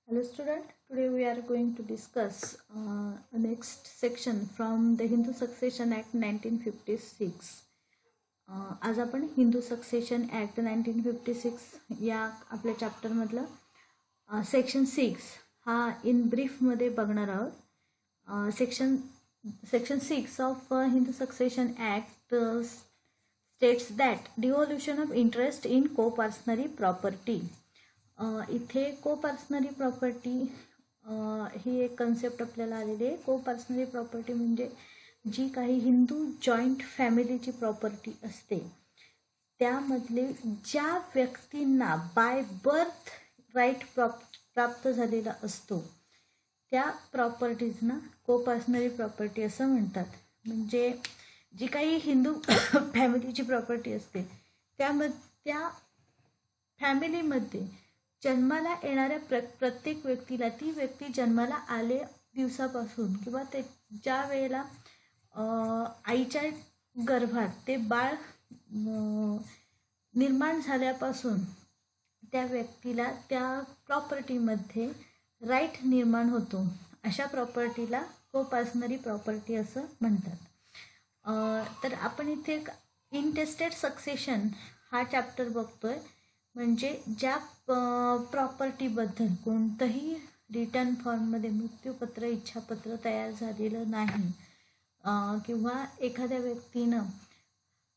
Hello student, today we are going to discuss a next section from the Hindu Succession Act 1956. आज आपण Hindu succession act 1956 या आपल्या चॅप्टरमधलं section 6 हा in ब्रीफमध्ये बघणार आहोत. Section 6 of Hindu succession act states that devolution of interest in co-personary property. इथे को पर्सनरी property ही एक कन्सेप्ट आपल्याला आलेली आहे. को पर्सनरी प्रॉपर्टी म्हणजे जी काही हिंदू जॉईंट फॅमिलीची प्रॉपर्टी असते त्यामधले ज्या व्यक्तींना बाय बर्थ राईट प्राप्त झालेला असतो त्या प्रॉपर्टीजना को पर्सनरी प्रॉपर्टी असं म्हणतात. म्हणजे जी काही हिंदू फॅमिलीची प्रॉपर्टी असते त्या फॅमिलीमध्ये जन्माला येणाऱ्या प्रत्येक व्यक्तीला ती व्यक्ती जन्माला आले दिवसापासून किंवा ते ज्या वेळेला आईच्या गर्भात ते बाळ निर्माण झाल्यापासून त्या व्यक्तीला त्या प्रॉपर्टीमध्ये राईट निर्माण होतो. अशा प्रॉपर्टीला को पर्सनरी प्रॉपर्टी असं म्हणतात. तर आपण इथे इंटेस्टेड सक्सेशन हा चॅप्टर बघतोय. म्हणजे ज्या प्रॉपर्टीबद्दल कोणतंही रिटर्न फॉर्ममध्ये मृत्यूपत्र इच्छापत्र तयार झालेलं नाही किंवा एखाद्या व्यक्तीनं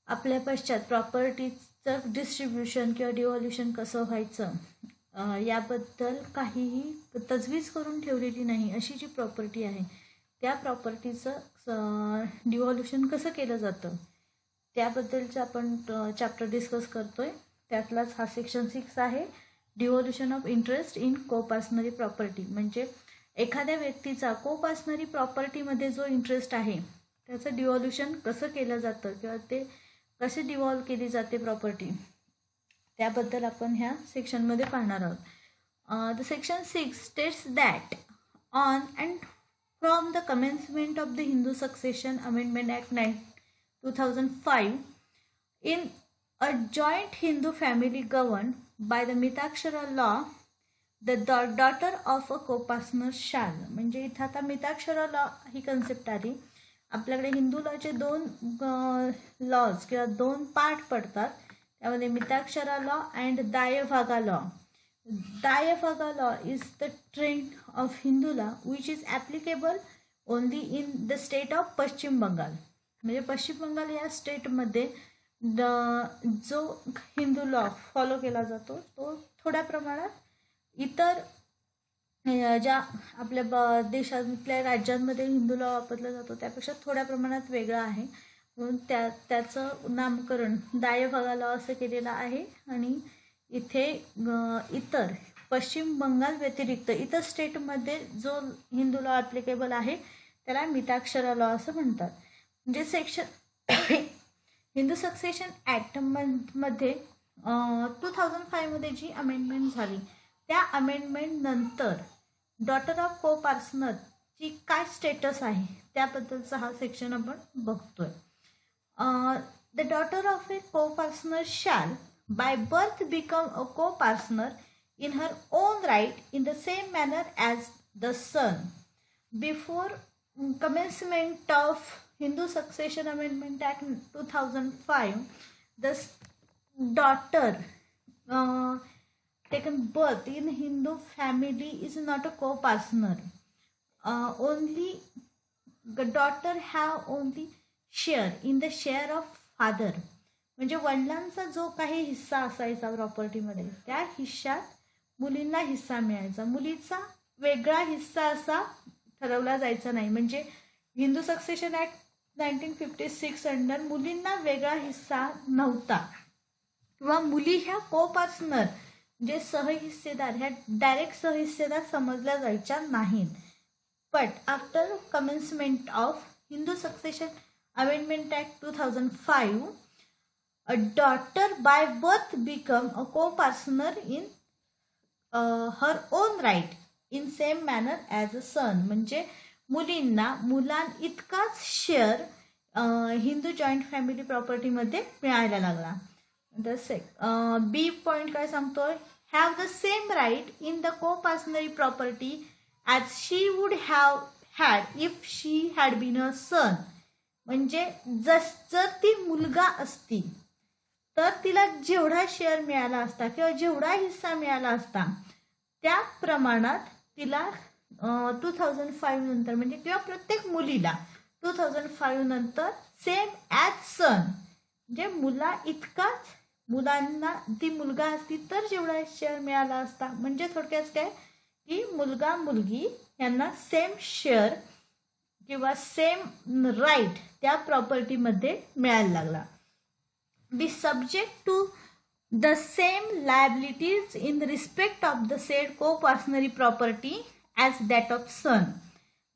आपल्या पश्चात प्रॉपर्टीचं डिस्ट्रीब्युशन किंवा डिव्हॉल्युशन कसं व्हायचं याबद्दल काहीही तजवीज करून ठेवलेली नाही अशी जी प्रॉपर्टी आहे त्या प्रॉपर्टीचं डिव्हॉल्युशन कसं केलं जातं त्याबद्दलचं आपण चॅप्टर डिस्कस करतोय. त्यातलाच हा सेक्शन 6 आहे, डिव्हॉल्युशन ऑफ इंटरेस्ट इन को पर्सनरी प्रॉपर्टी. म्हणजे एखाद्या व्यक्तीचा को पर्सनरी प्रॉपर्टीमध्ये जो इंटरेस्ट आहे त्याचं डिव्हॉल्युशन कसं केलं जातं किंवा ते कसे डिव्हॉल्व केली जाते प्रॉपर्टी त्याबद्दल आपण ह्या सेक्शनमध्ये पाहणार आहोत. The section 6 states that on and from the commencement of the Hindu succession amendment act 2005 in a joint Hindu family governed by the Mitakshara law, the daughter of a co-partner shall. म्हणजे इथं आता मिताक्षरा लॉ ही concept आली. आपल्याकडे हिंदू लॉचे दोन lodge किंवा दोन part पडतात. त्यामध्ये Mitakshara law and Dayabhaga law. Dayabhaga law is the trend of Hindu law which is applicable only in the state of Paschim Bengal. म्हणजे पश्चिम बंगाल या स्टेटमध्ये जो हिंदू लॉ फॉलो केला जातो तो थोड्या प्रमाणात इतर ज्या आपल्या देशातल्या राज्यांमध्ये हिंदू लॉ वापरला जातो त्यापेक्षा थोड्या प्रमाणात वेगळा आहे. म्हणून त्याचं नामकरण दायभागा लॉ असं केलेलं आहे. आणि इथे इतर पश्चिम बंगाल व्यतिरिक्त इतर स्टेटमध्ये जो हिंदू लॉ ॲप्लिकेबल आहे त्याला मिताक्षरा लॉ असं म्हणतात. म्हणजे सेक्शन हिंदू सक्सेशन ॲक्ट मध्ये 2005मध्ये जी अमेंडमेंट झाली त्या अमेंडमेंट नंतर डॉटर ऑफ को पार्सनरची काय स्टेटस आहे त्याबद्दलचा हा सेक्शन आपण बघतोय. The daughter of a coparcener shall by birth become a coparcener in her own right in the same manner as the son. Before commencement of Hindu Succession Amendment Act 2005, the daughter taken birth in Hindu family is not a co-partner. Only the daughter have only share in the share of father. म्हणजे वडिलांचा जो काही हिस्सा असायचा प्रॉपर्टीमध्ये त्या हिस्सात मुलींना हिस्सा मिळायचा. मुलीचा वेगळा हिस्सा असा ठरवला जायचा नाही. म्हणजे हिंदू सक्सेशन ॲक्ट 1956 अंडर मुलींना वेगळा हिस्सा नव्हता किंवा मुली ह्या को पार्टनर जे सहहिस्सेदार ह्या डायरेक्ट सहहिस्सेदार समजल्या जायच्या नाहीत. But after commencement of Hindu succession amendment act 2005 a daughter by birth become a co partner in her own right in same manner as a son. म्हणजे मुलींना इतकाच शेअर हिंदू जॉईंट फॅमिली प्रॉपर्टीमध्ये मिळायला लागला. बी पॉईंट काय सांगतोय, have the same right in the co-personary property as she would have had if she had been a son. म्हणजे जर ती मुलगा असती तर तिला जेवढा शेअर मिळाला असता किंवा जेवढा हिस्सा मिळाला असता त्या प्रमाणात तिला 2005 नंतर म्हणजे किंवा प्रत्येक मुलीला 2005 नंतर सेम ॲज सन म्हणजे मुला इतकाच मुलांना ती मुलगा असती तर जेवढा शेअर मिळाला असता. म्हणजे थोडक्यात काय की मुलगा मुलगी यांना सेम शेअर किंवा सेम राईट त्या प्रॉपर्टीमध्ये मिळायला लागला. Be subject to the same liabilities in respect of the said coparcenary property as that of son.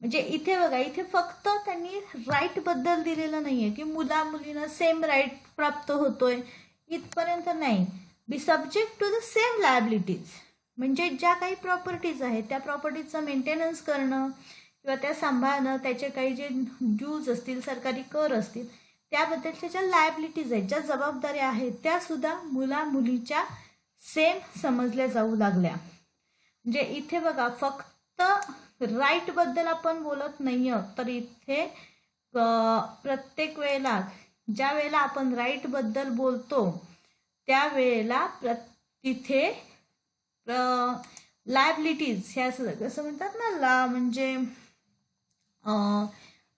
म्हणजे इथे बघा, इथे फक्त त्यांनी राईट बद्दल दिलेलं नाहीये की मुला मुलींना सेम राईट प्राप्त होतोय इथपर्यंत नाही. Be subject to the same liabilities म्हणजे ज्या काही प्रॉपर्टीज आहेत त्या प्रॉपर्टीजचं मेंटेनन्स करणं किंवा त्या सांभाळणं, त्याचे काही जे ड्यूज असतील, सरकारी कर असतील, त्याबद्दलच्या ज्या लायबिलिटीज आहेत, ज्या जबाबदाऱ्या आहेत, त्या सुद्धा मुला मुलीच्या सेम समजल्या जाऊ लागल्या. म्हणजे इथे बघा फक्त राईट बद्दल आपण बोलत नाही आहोत, तर इथे प्रत्येक वेळेला ज्या वेळेला आपण राईट बद्दल बोलतो त्यावेळेला तिथे लायबिलिटीज ह्या कसं म्हणतात ना, म्हणजे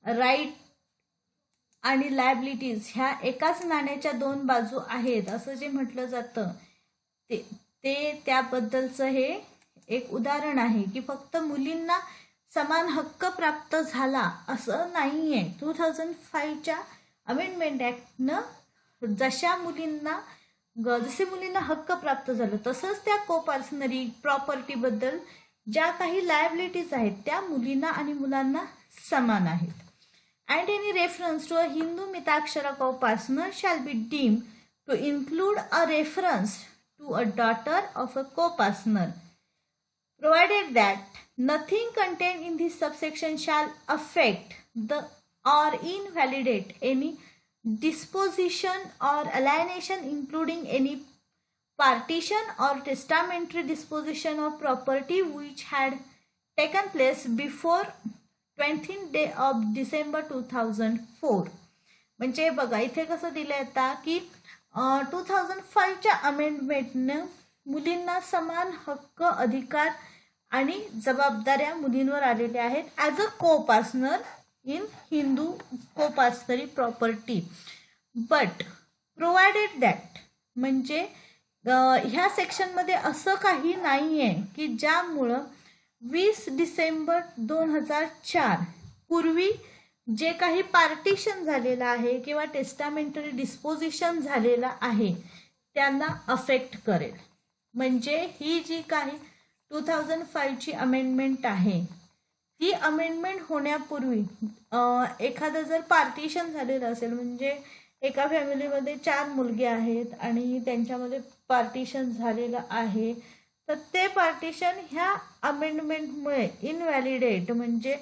राईट आणि लायबिलिटीज ह्या एकाच नाण्याच्या दोन बाजू आहेत असं जे म्हटलं जातं ते त्याबद्दलचं हे एक उदाहरण आहे की फक्त मुलींना समान हक्क प्राप्त झाला असं नाहीये. 2005च्या अमेंडमेंट ॲक्टनं जसे मुलींना हक्क प्राप्त झालं तसंच त्या कोपर्सनरी प्रॉपर्टीबद्दल ज्या काही लायबिलिटीज आहेत त्या मुलींना आणि मुलांना समान आहेत. And any reference to a Hindu Mitakshara coparcener shall be deemed to include a reference to a daughter of a coparcener provided that nothing contained in this subsection shall affect the or invalidate any disposition or alienation including any partition or testamentary disposition of property which had taken place before 20th day of December 2004. म्हणजे बघा इथे कसं दिलंय आता की 2005च्या अमेंडमेंटनं मुलींना समान हक्क, अधिकार आणि जबाबदाऱ्या मुलींवर आलेल्या आहेत as a coparcener in Hindu coparcenary property. But provided that म्हणजे ह्या सेक्शनमध्ये असं काही नाही आहे की ज्यामुळं 20 डिसेंबर 2004 पूर्वी जे काही पार्टिशन झालेलं आहे किंवा टेस्टामेंटरी डिस्पोजिशन झालेलं आहे त्यांना अफेक्ट करेल. म्हणजे ही जी काही 2005ची अमेंडमेंट आहे ती अमेंडमेंट होण्यापूर्वी एखादं जर पार्टिशन झालेलं असेल म्हणजे एका फॅमिलीमध्ये 4 मुलगे आहेत आणि त्यांच्यामध्ये पार्टिशन झालेलं आहे तर ते पार्टिशन ह्या अमेंडमेंटमुळे इनव्हॅलिडेट म्हणजे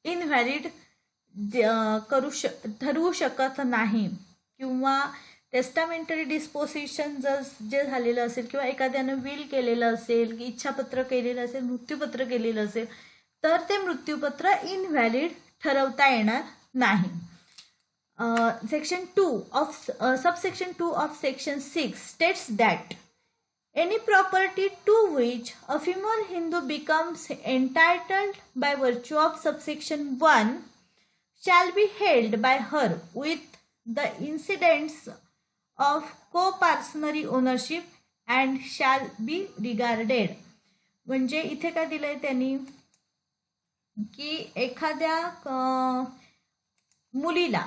इनव्हॅलिड ठरवू शकत नाही. किंवा टेस्टामेंटरी डिस्पोजिशन जे झालेलं असेल किंवा एखाद्यानं विल केलेलं असेल, इच्छापत्र केलेलं असेल, मृत्यूपत्र केलेलं असेल तर ते मृत्यूपत्र इनव्हॅलिड ठरवता येणार नाही. Section 2 of subsection 2 of section 6 states that any property to which a female Hindu becomes entitled by virtue of subsection 1 shall be held by her with the incidents of co-personary ownership and shall be regarded. म्हणजे इथे काय दिलंय त्यांनी की एखाद्या मुलीला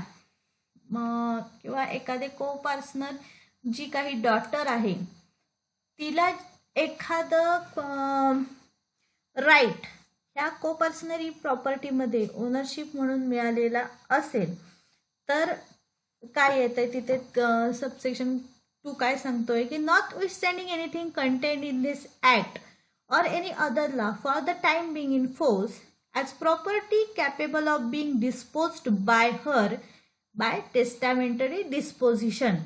किंवा एखादे को-पार्सनर जी काही डॉटर आहे तिला एखादं राईट ह्या कोपर्सनरी प्रॉपर्टीमध्ये ओनरशिप म्हणून मिळालेला असेल तर काय येतंय तिथे सबसेक्शन 2 काय सांगतोय की notwithstanding anything contained in this act or any other law for the time being in force as property capable of being disposed by her by testamentary disposition.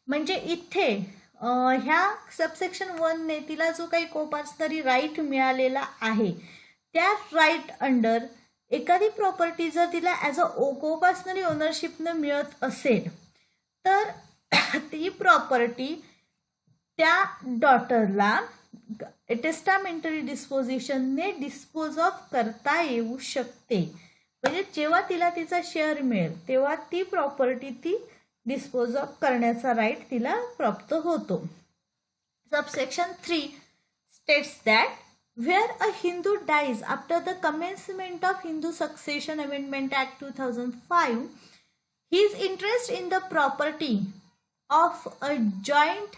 म्हणजे इथे ह्या सबसेक्शन 1ने तिला जो काही कोपार्सनरी राईट मिळालेला आहे त्या right under एखादी प्रॉपर्टी जर तिला ॲज अ कोपार्सनरी ओनरशिपनं मिळत असेल तर ती प्रॉपर्टी त्या डॉटरला टेस्टामेंटरी डिस्पोजिशनने डिस्पोज ऑफ करता येऊ शकते. म्हणजे जेव्हा तिला तिचा शेअर मिळेल तेव्हा ती प्रॉपर्टी ती डिस्पोज ऑफ करण्याचा राईट तिला प्राप्त होतो. Subsection 3 states that where a Hindu dies after the commencement of Hindu Succession Amendment Act 2005, his interest in the property of a joint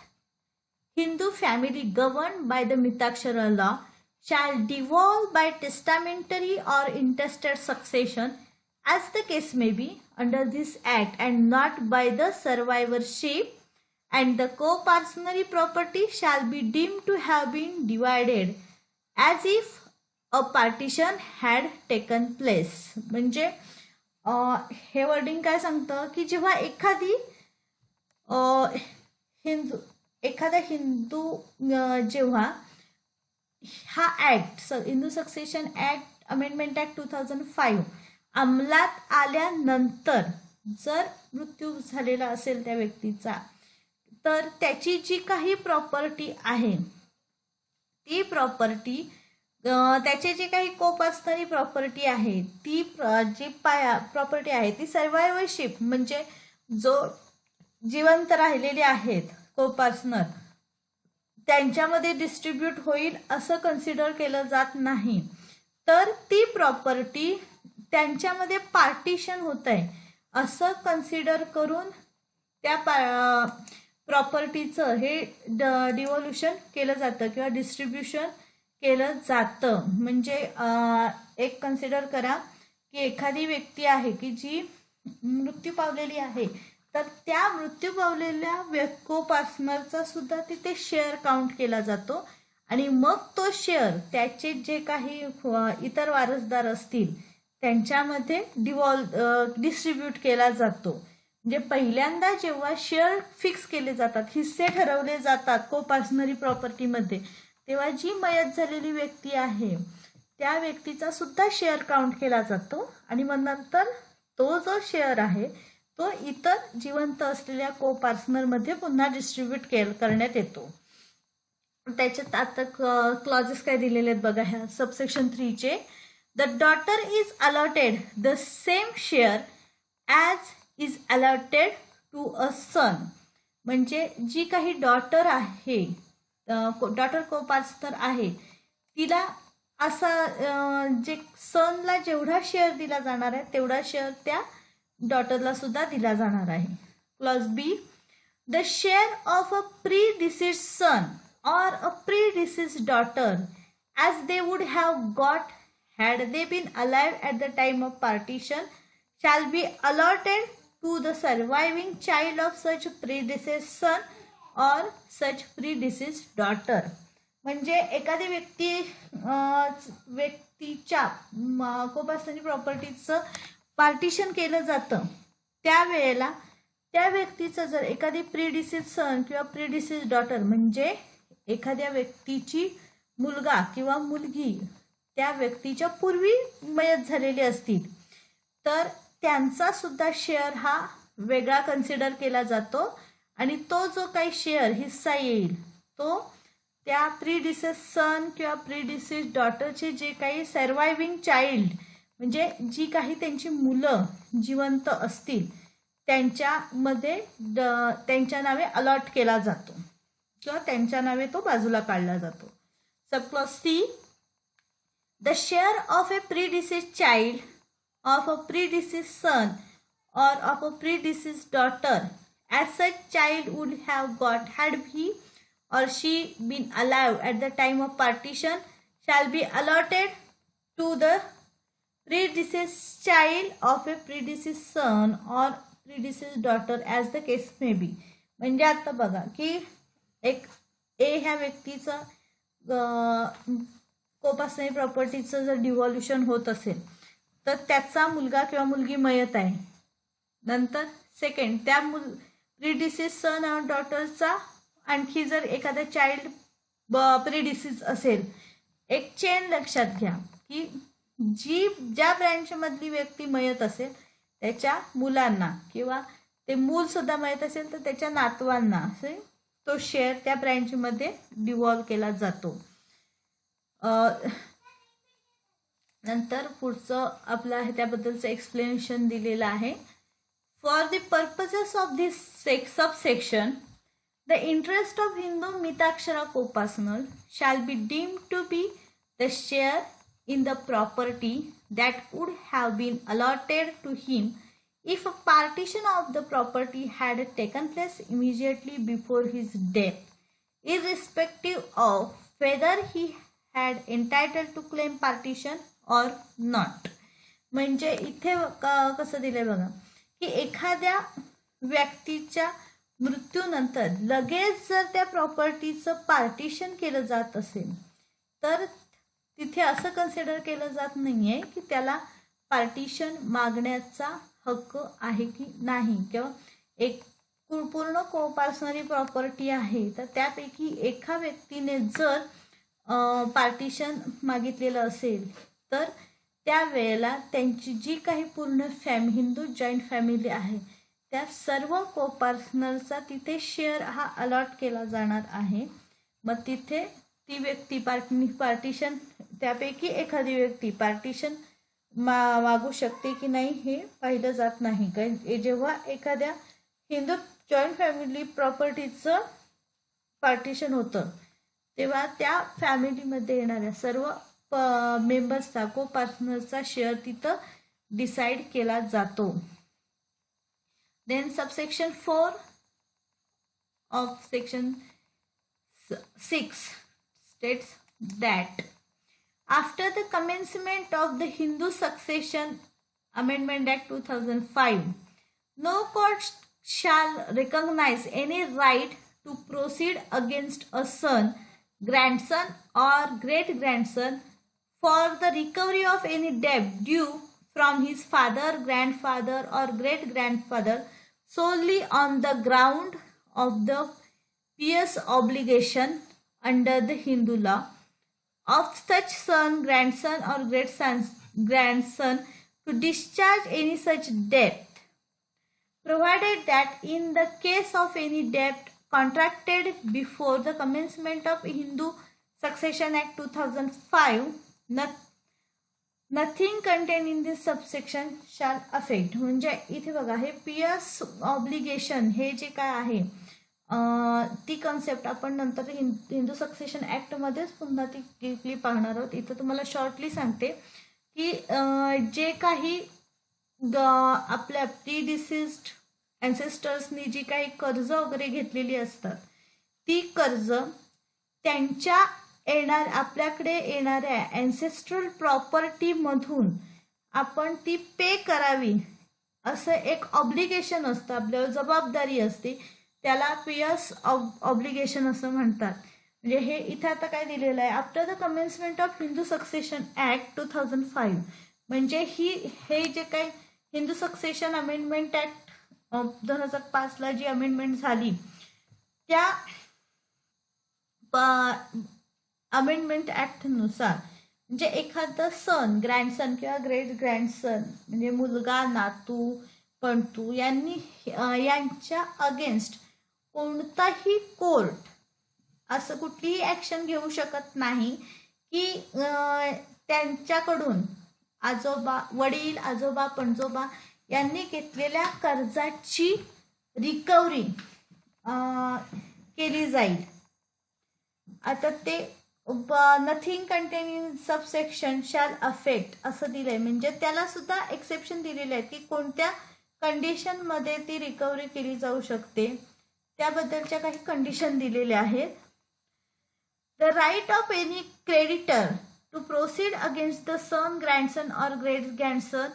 Hindu family governed by the Mitakshara law shall devolve by testamentary or intestate succession as the case may be under this act and not by the survivorship, and the co-partnership property shall be deemed to have been divided as if a partition had taken place. म्हणजे हे wording काय सांगतं की जेव्हा एखादा हिंदू जेव्हा हा act Hindu succession act amendment act 2005 अंमलात आल्यानंतर जर मृत्यू झालेला असेल त्या व्यक्तीचा तर त्याची जी काही प्रॉपर्टी आहे ती प्रॉपर्टी त्याचे जे काही कोपार्सनरी प्रॉपर्टी आहे ती जी प्रॉपर्टी आहे ती सर्वायवरशिप म्हणजे जो जिवंत राहिलेले आहेत कोपार्सनर त्यांच्यामध्ये डिस्ट्रीब्यूट होईल असं कन्सिडर केलं जात नाही. तर ती प्रॉपर्टी त्यांच्यामध्ये पार्टिशन होत आहे असं कन्सिडर करून त्या प्रॉपर्टीचं हे डिव्होल्युशन केलं जातं किंवा डिस्ट्रीब्युशन केलं जातं. म्हणजे एक कन्सिडर करा की एखादी व्यक्ती आहे की जी मृत्यू पावलेली आहे तर त्या मृत्यू पावलेल्या कोपार्सनरचा सुद्धा तिथे शेअर काउंट केला जातो आणि मग तो शेअर त्याचे जे काही इतर वारसदार असतील त्यांच्यामध्ये डिस्ट्रीब्यूट केला जातो. म्हणजे पहिल्यांदा जेव्हा शेअर फिक्स केले जातात हिस्से ठरवले जातात कोपार्सनरी प्रॉपर्टीमध्ये तेव्हा जी मयत झालेली व्यक्ती आहे त्या व्यक्तीचा सुद्धा शेअर काउंट केला जातो आणि मग नंतर तो जो शेअर आहे तो इतर जिवंत असलेल्या कोपार्सनरमध्ये पुन्हा डिस्ट्रीब्यूट करण्यात येतो. त्याच्यात आता क्लॉजेस काय दिलेले आहेत बघा ह्या सबसेक्शन 3चे. The daughter is allotted the same share as is allotted to a son. म्हणजे जी काही डॉटर आहे डॉटर कोपार्सनर आहे तिला असा जे सनला जेवढा शेअर दिला जाणार आहे तेवढा शेअर त्या डॉटरला सुद्धा दिला जाणार आहे. Clause B the share of a predeceased son or a predeceased daughter as they would have got had they been alive at the time of partition shall be allotted to the surviving child of such predeceased son or such predeceased daughter. म्हणजे एखादी व्यक्तीच्या coparcenary प्रॉपर्टीचं partition केलं जातं त्यावेळेला त्या व्यक्तीचं जर एखादी प्रीडिसीज सन किंवा प्रीडिसीज डॉटर म्हणजे एखाद्या व्यक्तीची मुलगा किंवा मुलगी त्या व्यक्तीच्या पूर्वी मयत झालेली असतील तर त्यांचा सुद्धा शेअर हा वेगळा कन्सिडर केला जातो आणि तो जो काही शेअर हिस्सा येईल तो त्या प्रीडिसीज सन किंवा प्रीडिसीज डॉटरचे जे काही सर्वायव्हिंग चाइल्ड म्हणजे जी काही त्यांची मुलं जिवंत असतील त्यांच्यामध्ये त्यांच्या नावे अलॉट केला जातो किंवा त्यांच्या नावे तो बाजूला काढला जातो. Subclause C the share of a predeceased child of a predeceased son or of a predeceased daughter as such child would have got had he or she been alive at the time of partition shall be allotted to the predeceased child of a predeceased son or predeceased daughter as the case may be. म्हणजे आता बघा की एक ह्या व्यक्तीचं coparcenary प्रॉपर्टीचं जर डिव्हॉल्युशन होत असेल तर त्याचा मुलगा किंवा मुलगी मयत आहे नंतर सेकंड त्या प्रीडिसीज सन और डॉटरचा आणखी जर एखादा चाइल्ड प्रीडिसीज असेल, एक चेन लक्षात घ्या की ज्या ब्रँचमधली व्यक्ती मयत असेल त्याच्या मुलांना किंवा ते मूल सुद्धा मयत असेल तर त्याच्या नातवांना असे तो शेअर त्या ब्रँचमध्ये डिव्हॉल्व केला जातो. नंतर पुढचं आपलं आहे त्याबद्दलचं एक्सप्लेनेशन दिलेलं आहे. For the purposes of this subsection the interest of Hindu Mitakshara coparcener shall be deemed to be the share in the property that would have been allotted to him if a partition of the property had taken place immediately before his death, irrespective of whether he had entitled to claim partition or not. म्हणजे इथे कसं दिलंय बघा की एखाद्या व्यक्तीच्या मृत्यूनंतर लगेच जर त्या प्रॉपर्टीचं पार्टिशन केलं जात असेल तर तिथे असं कन्सिडर केलं जात नाहीये की त्याला पार्टिशन मागण्याचा हक्क आहे की नाही, किंवा एक पूर्ण कोपार्सनरी प्रॉपर्टी आहे तर त्यापैकी एका व्यक्तीने जर पार्टिशन मागितलेलं असेल तर त्यावेळेला त्यांची जी काही पूर्ण हिंदू जॉईंट फॅमिली आहे त्या सर्व कोपार्सनरचा तिथे शेअर हा अलॉट केला जाणार आहे. मग तिथे ती व्यक्ती पार्टिशन त्यापैकी एखादी व्यक्ती पार्टिशन मागू शकते की नाही हे पाहिलं जात नाही. कारण जेव्हा एखाद्या हिंदू जॉईंट फॅमिली प्रॉपर्टीचं पार्टिशन होतं तेव्हा त्या फॅमिलीमध्ये येणाऱ्या सर्व मेंबर्सचा कोपार्टनरचा शेअर तिथं डिसाइड केला जातो. Then subsection 4 of section 6 states that after the commencement of the Hindu Succession Amendment Act 2005, no court shall recognize any right to proceed against a son, grandson or great-grandson for the recovery of any debt due from his father, grandfather or great-grandfather solely on the ground of the pious obligation under the Hindu law of such son, grandson or grandson to discharge any such debt, provided that in the case of any debt contracted before the commencement of Hindu Succession Act 2005, nothing contained in this subsection shall affect. म्हणजे इथे बघा हे पियस obligation हे जे काय आहे ती concept आपण नंतर हिंदू सक्सेशन ऍक्ट मध्येच पुन्हा ती डीपली पाहणार आहोत. इथं तुम्हाला शॉर्टली सांगते की जे काही आपल्या प्रीडिसिस्ड अँसेस्टर्सनी जी काही कर्ज वगैरे घेतलेली असतात ती कर्ज त्यांच्या आपल्याकडे येणाऱ्या अँसेस्ट्रल प्रॉपर्टीमधून आपण ती पे करावी असं एक ऑब्लिगेशन असतं, आपल्यावर जबाबदारी असते, त्याला पियस ऑब्लिगेशन असं म्हणतात. म्हणजे हे इथे आता काय दिलेलं आहे, after the commencement of Hindu succession act 2005 म्हणजे हे जे काही हिंदू सक्सेशन अमेंडमेंट ऍक्ट 2005 ला जी अमेंडमेंट झाली त्या अमेंडमेंट ऍक्ट नुसार म्हणजे एखादं सन, ग्रँडसन किंवा ग्रेट ग्रँडसन म्हणजे मुलगा, नातू, पणतू यांच्या अगेन्स्ट कोणताही कोर्ट असं कुठलीही ऍक्शन घेऊ शकत नाही की त्यांच्याकडून वडील, आजोबा, पणजोबा यांनी घेतलेल्या कर्जाची रिकव्हरी केली जाईल. आता ते nothing contain in subsection shall affect असं दिलंय, म्हणजे त्याला सुद्धा एक्सेप्शन दिलेले आहेत की कोणत्या कंडिशन मध्ये ती रिकव्हरी केली जाऊ शकते, त्याबद्दलच्या काही कंडिशन दिलेल्या आहेत. The right of any creditor to proceed against the son, grandson or great grandson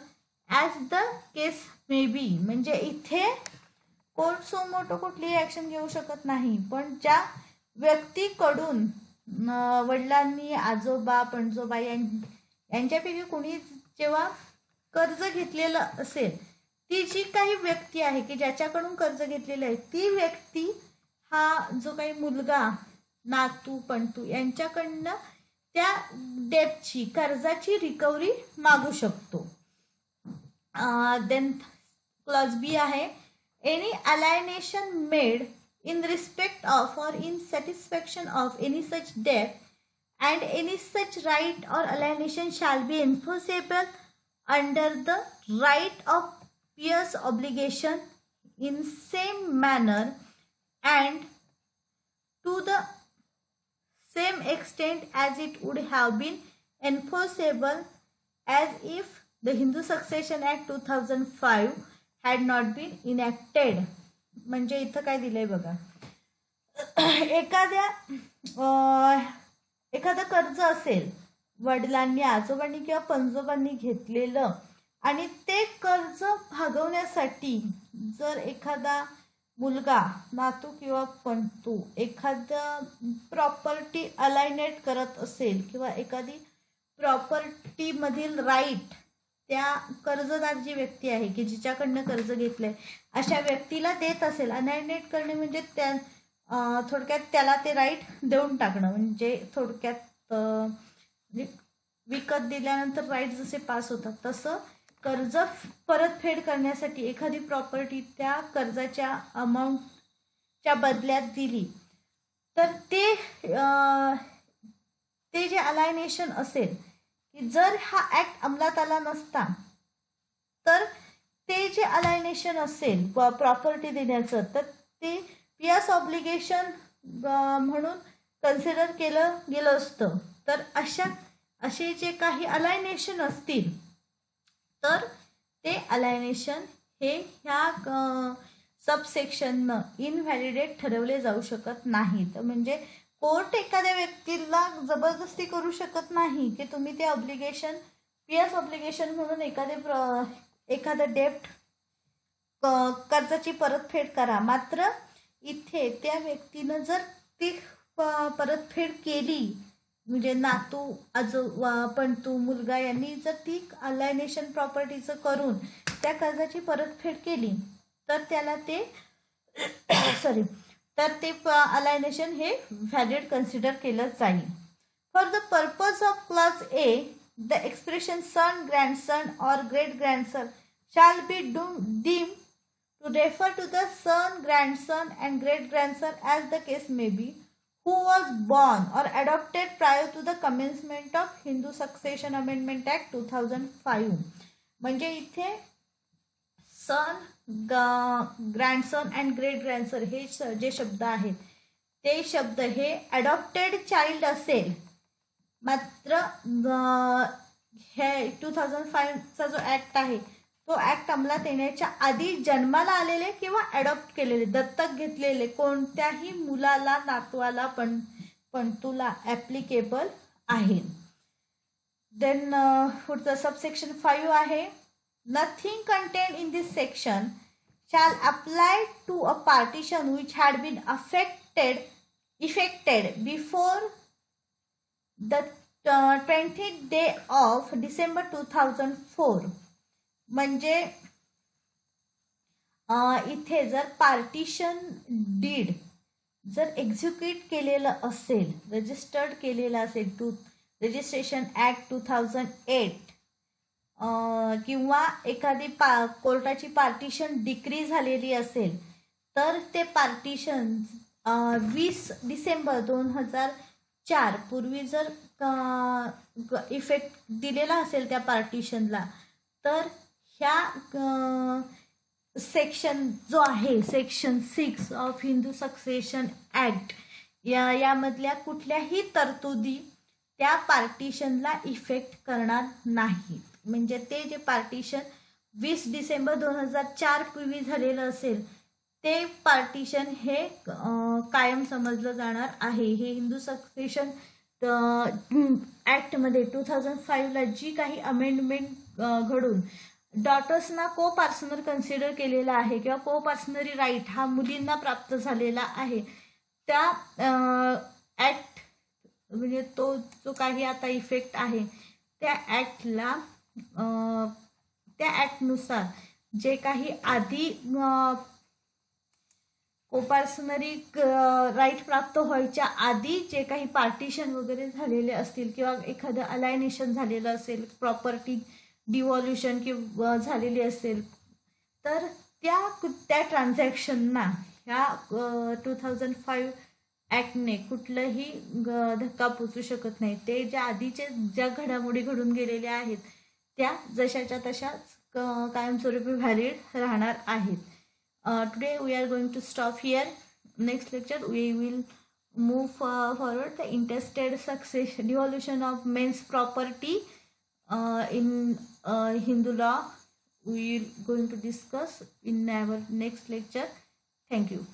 as the case may be, म्हणजे इथे कोर्ट सोमोटो कुठलीही ऍक्शन घेऊ शकत नाही, पण ज्या व्यक्तीकडून वडिलांनी, आजोबा, पणजोबा यांच्यापैकी कोणी जेव्हा कर्ज घेतलेलं असेल ती जी काही व्यक्ती आहे की ज्याच्याकडून कर्ज घेतलेलं आहे ती व्यक्ती हा जो काही मुलगा, नातू, पणतू यांच्याकडनं त्या डेटची, कर्जाची रिकव्हरी मागू शकतो. देन क्लॉज बी आहे, any alienation made in respect of or in satisfaction of any such debt and any such right or alienation shall be enforceable under the right of peers obligation in same manner and to the same extent as it would have been enforceable as if the Hindu Succession Act 2005 had not been enacted. म्हणजे इथं काय दिलंय बघा, एखादं कर्ज असेल, वडिलांनी, आजोबांनी किंवा पणजोबांनी घेतलेलं, आणि ते कर्ज भागवण्यासाठी जर एखादा मुलगा, नातू किंवा पणतू एखादा प्रॉपर्टी अलाइनेट करत असेल किंवा एखादी प्रॉपर्टी मधील राईट त्या कर्जदार जी व्यक्ती आहे की जिच्याकडनं कर्ज घेतलंय अशा व्यक्तीला देत असेल, अलाइनेट करणे म्हणजे थोडक्यात त्याला ते राईट देऊन टाकणं, म्हणजे थोडक्यात विकत दिल्यानंतर राईट जसे पास होतात तसं कर्ज परतफेड करण्यासाठी एखादी प्रॉपर्टी त्या कर्जाच्या अमाऊंटच्या बदल्यात दिली तर ते जे अलायनेशन असेल की जर हा ऍक्ट अंमलात आला नसता तर ते जे अलायनेशन असेल प्रॉपर्टी देण्याचं तर ते पियर्स ऑब्लिगेशन म्हणून कन्सिडर केलं गेलं असतं. तर असे जे काही अलायनेशन असतील तर ते अलायनेशन हे ह्या सबसेक्शननं इनव्हॅलिडेट ठरवले जाऊ शकत नाहीत. म्हणजे कोर्ट एखाद्या व्यक्तीला जबरदस्ती करू शकत नाही की तुम्ही ते ऑब्लिगेशन, पियर्स ऑब्लिगेशन म्हणून एखादं डेप्ट कर्जाची परतफेड करा. मात्र इथे त्या व्यक्तीनं जर ती परतफेड केली, म्हणजे नातू, पणतू, मुलगा यांनी जर ती अलायनेशन प्रॉपर्टीचं करून त्या कर्जाची परतफेड केली तर त्याला ते तर ते अलायनेशन हे व्हॅलिड कन्सिडर केलं जाईल. For the purpose of clause A, the expression son, grandson और great grandson shall be deemed to refer to the son, grandson and great grandson as the case may be, who was born or adopted prior to the commencement of Hindu Succession Amendment Act 2005. म्हणजे इथे सन, ग्रँडसन and great ग्रँडसन हे जे शब्द आहेत ते शब्द हे adopted child असेल, मात्र हे 2005चा जो ऍक्ट आहे तो ऍक्ट अंमलात येण्याच्या आधी जन्माला आलेले किंवा अडॉप्ट केलेले, दत्तक घेतलेले कोणत्याही मुलाला, नातवाला, पणतूला ऍप्लिकेबल आहे. देन पुढचं सबसेक्शन 5 आहे, nothing contained in this section shall apply to a partition which had been effected before the 20th day of December 2004. म्हणजे इथे जर पार्टिशन डीड जर एक्झिक्यूट केलेलं असेल, रजिस्टर्ड केलेलं असेल, रजिस्ट्रेशन ऍक्ट 2008 किंवा एखादी कोर्टाची पार्टिशन डिक्री झालेली असेल तर ते पार्टिशन 20 डिसेंबर 2004 पूर्वी जर इफेक्ट दिलेला असेल त्या पार्टिशनला तर ह्या सेक्शन जो आहे section 6 of Hindu succession act यामधल्या कुठल्याही तरतुदी त्या पार्टिशनला इफेक्ट करणार नाहीत. म्हणजे ते जे पार्टिशन 20 डिसेंबर 2004 पूर्वी झालेलं असेल ते पार्टिशन हे कायम समजलं जाणार आहे. हे हिंदू सक्सेशन ऍक्टमध्ये 2005ला जी काही अमेंडमेंट घडून डॉटर्सना को पार्सनर कन्सिडर केलेला आहे किंवा को पार्सनरी राईट हा मुलींना प्राप्त झालेला आहे त्या ऍक्ट म्हणजे तो जो काही आता इफेक्ट आहे त्या ऍक्टला त्या ऍक्टनुसार जे काही आधी कोपार्सनरी राईट प्राप्त व्हायच्या आधी जे काही पार्टिशन वगैरे झालेले असतील किंवा एखादं अलायनेशन झालेलं असेल, प्रॉपर्टी डिव्हॉल्युशन किंवा झालेली असेल, तर त्या ट्रान्झॅक्शनना ह्या 2005 ॲक्टने कुठलंही धक्का पोचू शकत नाही. ते ज्या घडामोडी घडून गेलेल्या आहेत त्या जशाच्या तशाच कायमस्वरूपी व्हॅलिड राहणार आहेत. Today we are going to stop here. Next lecture we will move forward the intestate succession, devolution of men's property in Hindu law. We are going to discuss in our next lecture. Thank you.